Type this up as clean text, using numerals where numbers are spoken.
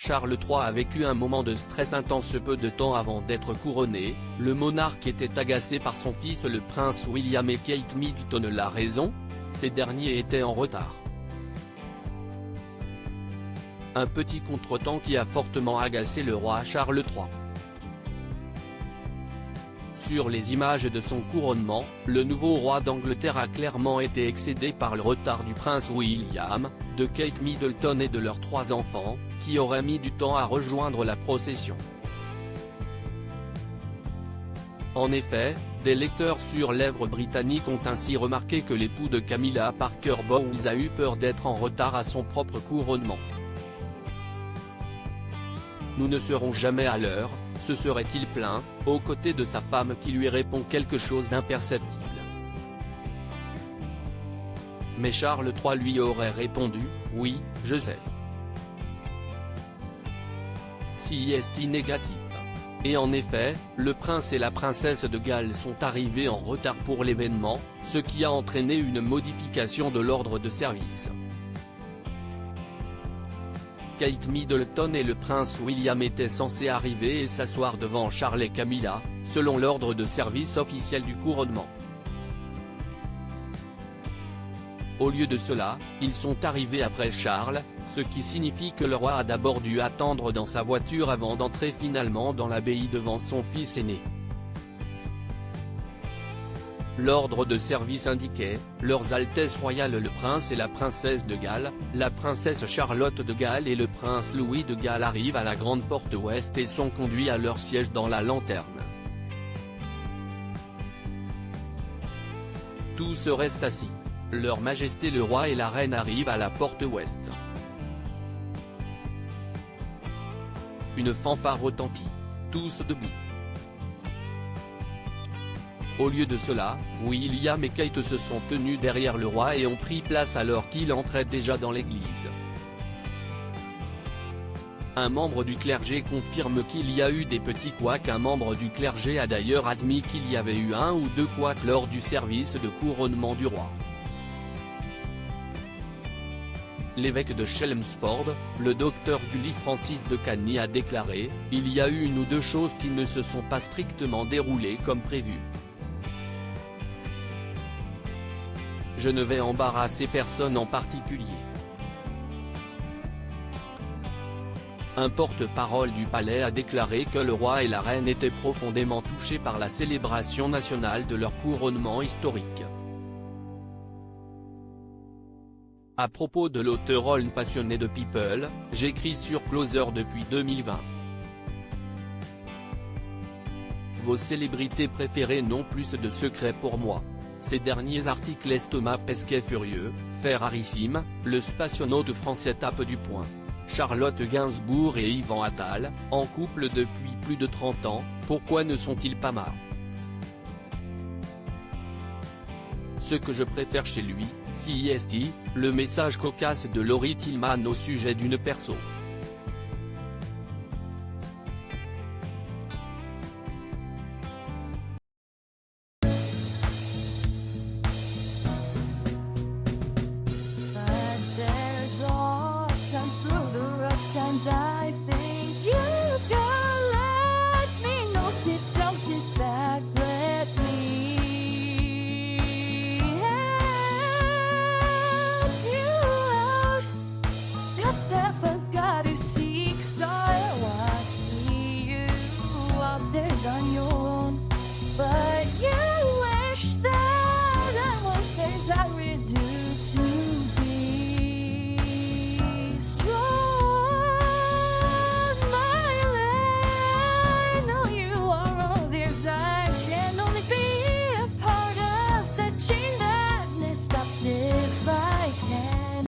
Charles III a vécu un moment de stress intense peu de temps avant d'être couronné. Le monarque était agacé par son fils le prince William et Kate Middleton. La raison ? Ces derniers étaient en retard. Un petit contretemps qui a fortement agacé le roi Charles III. Sur les images de son couronnement, le nouveau roi d'Angleterre a clairement été excédé par le retard du prince William, de Kate Middleton et de leurs 3 enfants, qui auraient mis du temps à rejoindre la procession. En effet, des lecteurs sur lèvres britanniques ont ainsi remarqué que l'époux de Camilla Parker Bowles a eu peur d'être en retard à son propre couronnement. Nous ne serons jamais à l'heure, se serait-il plaint, aux côtés de sa femme qui lui répond quelque chose d'imperceptible. Mais Charles III lui aurait répondu, « Oui, je sais. » Si est négatif. Et en effet, le prince et la princesse de Galles sont arrivés en retard pour l'événement, ce qui a entraîné une modification de l'ordre de service. Kate Middleton et le prince William étaient censés arriver et s'asseoir devant Charles et Camilla, selon l'ordre de service officiel du couronnement. Au lieu de cela, ils sont arrivés après Charles, ce qui signifie que le roi a d'abord dû attendre dans sa voiture avant d'entrer finalement dans l'abbaye devant son fils aîné. L'ordre de service indiquait, Leurs Altesses royales le prince et la princesse de Galles, la princesse Charlotte de Galles et le prince Louis de Galles arrivent à la grande porte ouest et sont conduits à leur siège dans la lanterne. Tous restent assis. Leur Majesté le roi et la reine arrivent à la porte ouest. Une fanfare retentit. Tous debout. Au lieu de cela, William et Kate se sont tenus derrière le roi et ont pris place alors qu'il entrait déjà dans l'église. Un membre du clergé confirme qu'il y a eu des petits couacs. Un membre du clergé a d'ailleurs admis qu'il y avait eu 1 ou 2 couacs lors du service de couronnement du roi. L'évêque de Chelmsford, le docteur Gully Francis de Cagny a déclaré, « Il y a eu 1 ou 2 choses qui ne se sont pas strictement déroulées comme prévu. Je ne vais embarrasser personne en particulier. » Un porte-parole du palais a déclaré que le roi et la reine étaient profondément touchés par la célébration nationale de leur couronnement historique. À propos de l'auteur passionné de People, j'écris sur Closer depuis 2020. Vos célébrités préférées n'ont plus de secrets pour moi. Ces derniers articles laissent Thomas Pesquet furieux, fait rarissime, le spationaute français tape du poing. Charlotte Gainsbourg et Yvan Attal, en couple depuis plus de 30 ans, pourquoi ne sont-ils pas marrants? Ce que je préfère chez lui, CIST, le message cocasse de Laurie Tillman au sujet d'une perso.